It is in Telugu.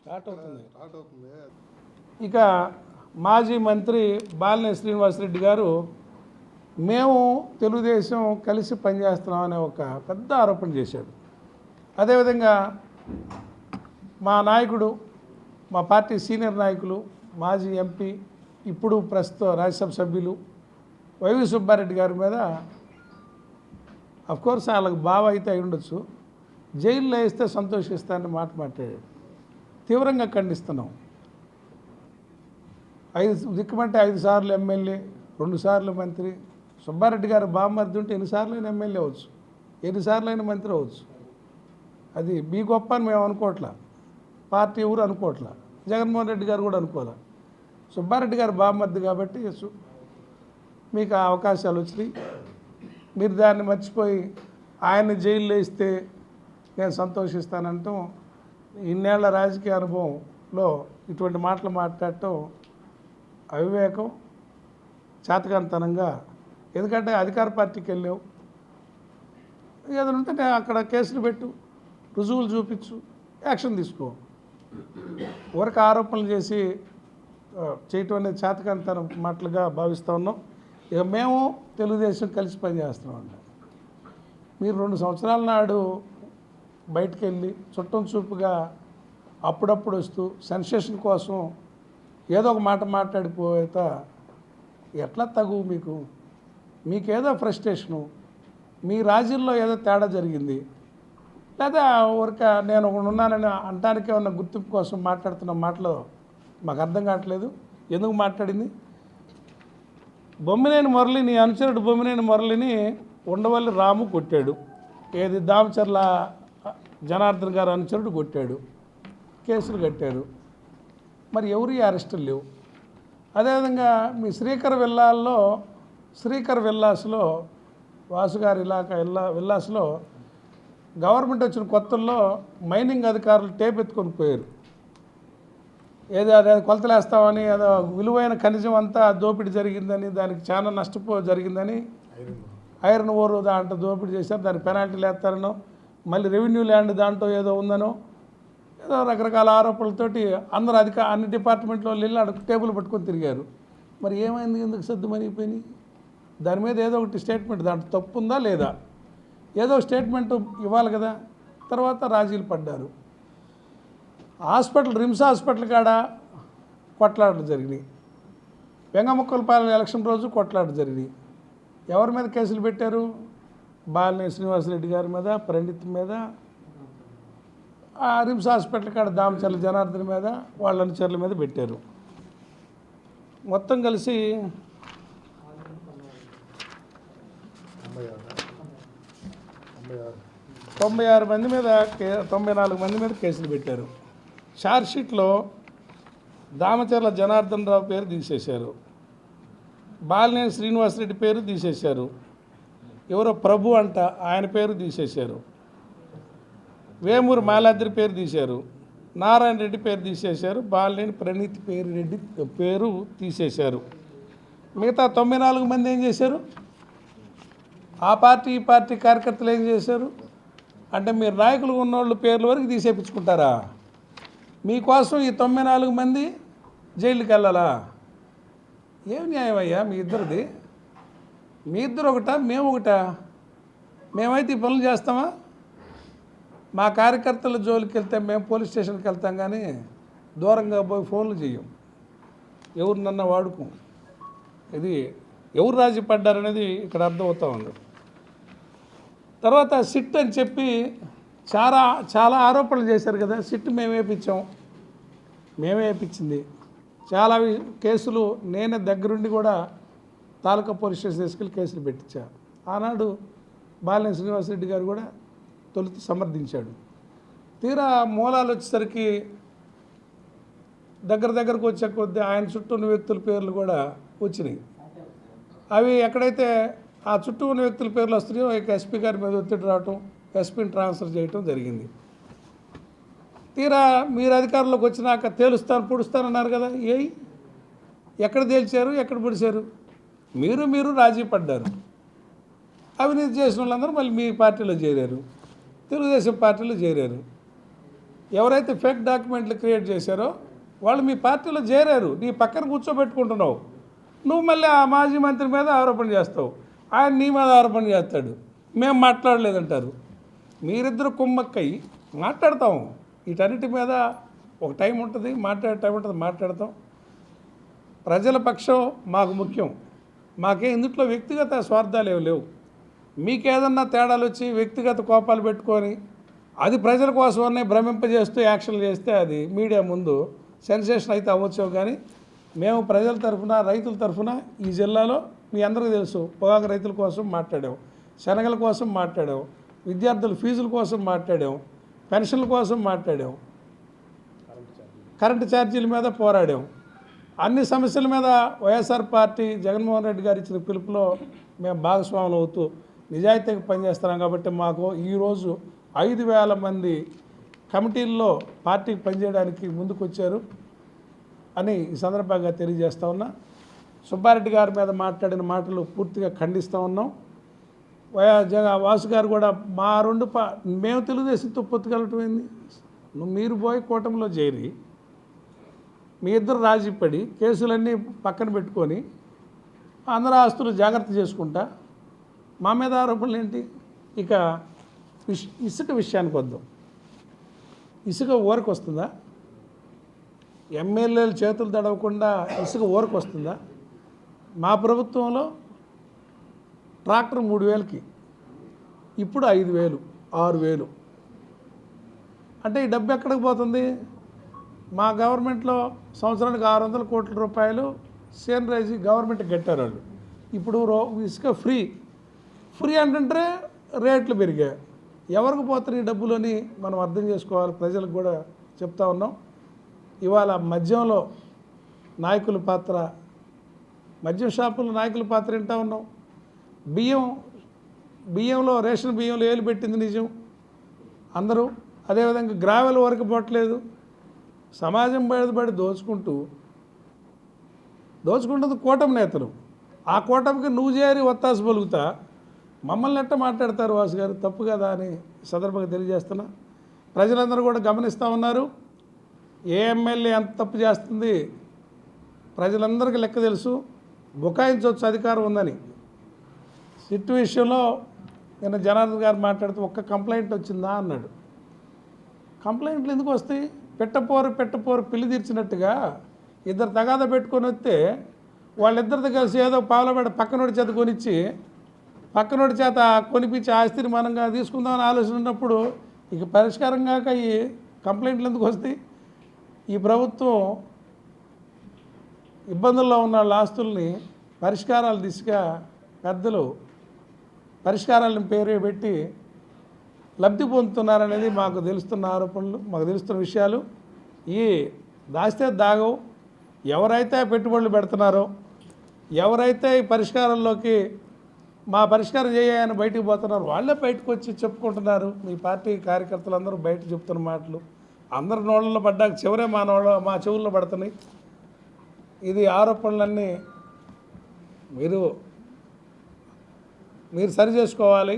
స్టార్ట్ అవుతుంది. ఇక మాజీ మంత్రి బాలినేని శ్రీనివాసరెడ్డి గారు మేము తెలుగుదేశం కలిసి పనిచేస్తున్నాం అనే ఒక పెద్ద ఆరోపణ చేశాడు. అదేవిధంగా మా నాయకుడు, మా పార్టీ సీనియర్ నాయకులు, మాజీ ఎంపీ, ఇప్పుడు ప్రస్తుత రాజ్యసభ సభ్యులు వైవి సుబ్బారెడ్డి గారి మీద అఫ్కోర్స్ వాళ్ళకి బావ అయితే అయి ఉండొచ్చు, జైల్లో వేస్తే సంతోషిస్తానని మాట మాట్లాడాడు. తీవ్రంగా ఖండిస్తున్నాం. 5 సార్లు ఎమ్మెల్యే, 2 సార్లు మంత్రి. సుబ్బారెడ్డి గారు బామ్మర్ది ఉంటే ఎన్నిసార్లు అయినా ఎమ్మెల్యే అవ్వచ్చు, ఎన్నిసార్లు అయినా మంత్రి అవ్వచ్చు. అది మీ గొప్ప అని మేము అనుకోవట్లా, పార్టీ ఎవరు అనుకోవట్లా, జగన్మోహన్ రెడ్డి గారు కూడా అనుకోలే. సుబ్బారెడ్డి గారు బామ్మర్ది కాబట్టి మీకు ఆ అవకాశాలు వచ్చినాయి. మీరు దాన్ని మర్చిపోయి ఆయన్ని జైల్లో వేస్తే నేను సంతోషిస్తానంటాం, ఇన్నేళ్ల రాజకీయ అనుభవంలో ఇటువంటి మాటలు మాట్లాడటం అవివేకం, చేతకానితనంగా. ఎందుకంటే అధికార పార్టీకి వెళ్ళావు, ఏదైనా ఉంటే అక్కడ కేసులు పెట్టు, రుజువులు చూపించు, యాక్షన్ తీసుకో. ఊరికి ఆరోపణలు చేసి చేయటం అనేది చేతకానితనం మాటలుగా భావిస్తూ ఉన్నాం. ఇక మేము తెలుగుదేశం కలిసి పనిచేస్తున్నామండి. మీరు 2 సంవత్సరాల నాడు బయటికి వెళ్ళి చుట్టం చూపుగా అప్పుడప్పుడు వస్తూ సెన్సేషన్ కోసం ఏదో ఒక మాట మాట్లాడిపోయేత ఎట్లా తగు మీకు? మీకేదో ఫ్రస్ట్రేషను, మీ రాజ్యంలో ఏదో తేడా జరిగింది, లేదా ఊరిక నేను ఉన్నానని అంటానికే ఉన్న గుర్తింపు కోసం మాట్లాడుతున్న మాటలు మాకు అర్థం కావట్లేదు. ఎందుకు మాట్లాడింది? బొమ్మినేని మురళి, నీ అనుచరుడు బొమ్మినేని మురళిని ఉండవల్లి రాము కొట్టాడు. ఏది దామచర్ల జనార్దన్ గారు అనుచరుడు కొట్టాడు, కేసులు కట్టారు. మరి ఎవరి అరెస్టులు లేవు. అదేవిధంగా మీ శ్రీకర్ విల్లాస్లో వాసుగారి విల్లాస్లో గవర్నమెంట్ వచ్చిన కొత్తల్లో మైనింగ్ అధికారులు టేప్ ఎత్తుకొని పోయారు. ఏదో అదే కొలతలు వేస్తామని, ఏదో విలువైన ఖనిజం అంతా దోపిడీ జరిగిందని, దానికి చాలా జరిగిందని, ఐరన్ ఓర్ దాంట్లో దోపిడీ చేశారు, దానికి పెనాల్టీలు వేస్తారనో, మళ్ళీ రెవెన్యూ ల్యాండ్ దాంట్లో ఏదో ఉందనో, ఏదో రకరకాల ఆరోపణలతోటి అందరూ అన్ని డిపార్ట్మెంట్లో వెళ్ళి అక్కడ టేబుల్ పట్టుకొని తిరిగారు. మరి ఏమైంది? ఎందుకు సర్దుమణిగిపోయినాయి? దాని మీద ఏదో ఒకటి స్టేట్మెంట్, దాంట్లో తప్పు ఉందా లేదా, ఏదో స్టేట్మెంట్ ఇవ్వాలి కదా. తర్వాత రాజీలు పడ్డారు. రిమ్స్ హాస్పిటల్ కాడ కొట్లాటలు జరిగినాయి. వెంగముక్కలపాలెం ఎలక్షన్ రోజు కొట్లాటలు జరిగినాయి. ఎవరి మీద కేసులు పెట్టారు? బాలినేని శ్రీనివాసరెడ్డి గారి మీద, ప్రణీత్ మీద, రిమ్స్ హాస్పిటల్ కాడ దామచర్ల జనార్దన్ మీద, వాళ్ళ అనుచరుల మీద పెట్టారు. మొత్తం కలిసి 96 మంది మీద 94 మంది మీద కేసులు పెట్టారు. ఛార్జ్షీట్లో దామచర్ల జనార్దన్ రావు పేరు తీసేశారు, బాలినేని శ్రీనివాసరెడ్డి పేరు తీసేశారు, ఎవరో ప్రభు అంట ఆయన పేరు తీసేశారు, వేమూరు మాలాద్రి పేరు తీశారు, నారాయణ రెడ్డి పేరు తీసేశారు, బాలినేని ప్రణీత్ పేరు తీసేశారు. మిగతా 94 మంది ఏం చేశారు? ఆ పార్టీ ఈ పార్టీ కార్యకర్తలు ఏం చేశారు అంటే, మీరు నాయకులు ఉన్నోళ్ళు పేర్ల వరకు తీసేపించుకుంటారా? మీకోసం ఈ 94 మంది జైలుకి వెళ్ళాలా? ఏం న్యాయం అయ్యా మీ ఇద్దరిది? మీ ఇద్దరు ఒకటా, మేము ఒకటా? మేమైతే ఈ పనులు చేస్తామా? మా కార్యకర్తల జోలికి వెళ్తే మేము పోలీస్ స్టేషన్కి వెళ్తాం, కానీ దూరంగా పోయి ఫోన్లు చేయం, ఎవరినన్నా వాడుకోం. ఇది ఎవరు రాజీ పడ్డారనేది ఇక్కడ అర్థమవుతూ ఉంది. తర్వాత సిట్ అని చెప్పి చాలా ఆరోపణలు చేశారు కదా. సిట్ మేమే వేయించింది. చాలా కేసులు నేనే దగ్గరుండి కూడా తాలూకా పోలీస్ స్టేషన్ తీసుకెళ్ళి కేసులు పెట్టించా. ఆనాడు బాలినేని శ్రీనివాసరెడ్డి గారు కూడా తొలుత సమర్థించాడు. తీరా మూలాలు వచ్చేసరికి దగ్గరకు వచ్చే కొద్దీ ఆయన చుట్టూ ఉన్న వ్యక్తుల పేర్లు కూడా వచ్చినాయి. అవి ఎక్కడైతే ఆ చుట్టూ ఉన్న వ్యక్తుల పేర్లు వస్తున్నాయో ఇక ఎస్పీ గారి మీద ఒత్తిడి రావటం, ఎస్పీని ట్రాన్స్ఫర్ చేయటం జరిగింది. తీరా మీరు అధికారంలోకి వచ్చినాక పొడుస్తానన్నారు కదా. ఎక్కడ తేల్చారు, ఎక్కడ పొడిచారు? మీరు రాజీ పడ్డారు. అవినీతి చేసిన వాళ్ళందరూ మళ్ళీ మీ పార్టీలో చేరారు, తెలుగుదేశం పార్టీలో చేరారు. ఎవరైతే ఫేక్ డాక్యుమెంట్లు క్రియేట్ చేశారో వాళ్ళు మీ పార్టీలో చేరారు, నీ పక్కన కూర్చోబెట్టుకుంటున్నావు. నువ్వు మళ్ళీ ఆ మాజీ మంత్రి మీద ఆరోపణ చేస్తావు, ఆయన నీ మీద ఆరోపణ చేస్తాడు, మేము మాట్లాడలేదంటారు. మీరిద్దరు కుమ్మక్కయి మాట్లాడతాం. వీటన్నిటి మీద ఒక టైం ఉంటుంది, మాట్లాడే టైం ఉంటుంది, మాట్లాడతాం. ప్రజల పక్షం మాకు ముఖ్యం. మాకే ఇందుట్లో వ్యక్తిగత స్వార్థాలు ఏమి లేవు. మీకేదన్నా తేడాలు వచ్చి వ్యక్తిగత కోపాలు పెట్టుకొని అది ప్రజల కోసమనే భ్రమింపజేస్తూ యాక్షన్లు చేస్తే అది మీడియా ముందు సెన్సేషన్ అయితే అవ్వచ్చు. కానీ మేము ప్రజల తరఫున, రైతుల తరఫున ఈ జిల్లాలో మీ అందరికీ తెలుసు, పొగాకు రైతుల కోసం మాట్లాడాం, శనగల కోసం మాట్లాడాం, విద్యార్థుల ఫీజుల కోసం మాట్లాడాం, పెన్షన్ల కోసం మాట్లాడాం, కరెంటు ఛార్జీల మీద పోరాడాం. అన్ని సమస్యల మీద వైఎస్ఆర్ పార్టీ జగన్మోహన్ రెడ్డి గారు ఇచ్చిన పిలుపులో మేము భాగస్వాములు అవుతూ నిజాయితీగా పనిచేస్తున్నాం. కాబట్టి మాకు ఈరోజు 5,000 మంది కమిటీల్లో పార్టీకి పనిచేయడానికి ముందుకు వచ్చారు అని ఈ సందర్భంగా తెలియజేస్తూ ఉన్నా. సుబ్బారెడ్డి గారి మీద మాట్లాడిన మాటలు పూర్తిగా ఖండిస్తూ ఉన్నాం. వాసు గారు కూడా మా మేము తెలుగుదేశంతో పొత్తుకెళ్ళటమైంది. మీరు పోయి కూటమిలో చేరి మీ ఇద్దరు రాజీ పడి కేసులన్నీ పక్కన పెట్టుకొని అందరూ ఆస్తులు జాగ్రత్త చేసుకుంటా మా మీద ఆరోపణలు ఏంటి? ఇక ఇసుక విషయానికి వద్దాం. ఇసుక ఊరికి వస్తుందా? ఎమ్మెల్యేలు చేతులు తడవకుండా ఇసుక ఊరికి వస్తుందా? మా ప్రభుత్వంలో ట్రాక్టర్ 3,000కి, ఇప్పుడు 5,000, 6,000. అంటే ఈ డబ్బు ఎక్కడికి పోతుంది? మా గవర్నమెంట్లో సంవత్సరానికి 600 కోట్ల రూపాయలు సేనరైజ్ గవర్నమెంట్ కట్టారు వాళ్ళు. ఇప్పుడు ఇసుక ఫ్రీ అంటే రేట్లు పెరిగాయి. ఎవరికి పోతున్నాయి డబ్బులని మనం అర్థం చేసుకోవాలి. ప్రజలకు కూడా చెప్తా ఉన్నాం. ఇవాళ మద్యంలో నాయకుల పాత్ర, మద్యం షాపుల నాయకుల పాత్ర వింటా ఉన్నాం. బియ్యంలో రేషన్ బియ్యంలో ఏలు పెట్టింది నిజం అందరూ. అదేవిధంగా గ్రావెల్ వరకు పోవట్లేదు. సమాజం బయటపడి దోచుకుంటుంది కూటమి నేతలు. ఆ కూటమికి నువ్వు చేరి ఒత్తాసు పలుకుతా మమ్మల్ని ఎట్ట మాట్లాడతారు వాసు గారు? తప్పు కదా అని సందర్భంగా తెలియజేస్తున్నా. ప్రజలందరూ కూడా గమనిస్తూ ఉన్నారు. ఏ ఎమ్మెల్యే ఎంత తప్పు చేస్తుంది ప్రజలందరికీ లెక్క తెలుసు. బుకాయించవచ్చు అధికారం ఉందని. సిట్టు విషయంలో నిన్న జనార్దన్ గారు మాట్లాడుతూ ఒక్క కంప్లైంట్ వచ్చిందా అన్నాడు. కంప్లైంట్లు ఎందుకు వస్తాయి? పెట్టపోరు పిల్లి తీర్చినట్టుగా ఇద్దరు తగాదా పెట్టుకొని వస్తే వాళ్ళిద్దరితో కలిసి ఏదో పావులబెడ పక్కనోడి చేత కొనిచ్చి పక్కనోడి చేత కొనిపించి ఆస్తిని మనంగా తీసుకుందామని ఆలోచన ఉన్నప్పుడు ఇక పరిష్కారం కాక ఈ కంప్లైంట్లు ఎందుకు వస్తాయి? ఈ ప్రభుత్వం ఇబ్బందుల్లో ఉన్న వాళ్ళ ఆస్తుల్ని పరిష్కారాల దిశగా పెద్దలు పరిష్కారాలను పేరు పెట్టి లబ్ధి పొందుతున్నారనేది మాకు తెలుస్తున్న ఆరోపణలు, మాకు తెలుస్తున్న విషయాలు. ఈ దాస్తే దాగవు. ఎవరైతే పెట్టుబడులు పెడుతున్నారో, ఎవరైతే ఈ పరిష్కారంలోకి మా పరిష్కారం చేయని బయటికి పోతున్నారు, వాళ్ళే బయటకు వచ్చి చెప్పుకుంటున్నారు. మీ పార్టీ కార్యకర్తలందరూ బయట చెప్తున్న మాటలు అందరి నోళ్ళలో పడ్డాక చివరే మా చెవుల్లో పడుతున్నాయి. ఇది ఆరోపణలన్నీ మీరు సరి చేసుకోవాలి.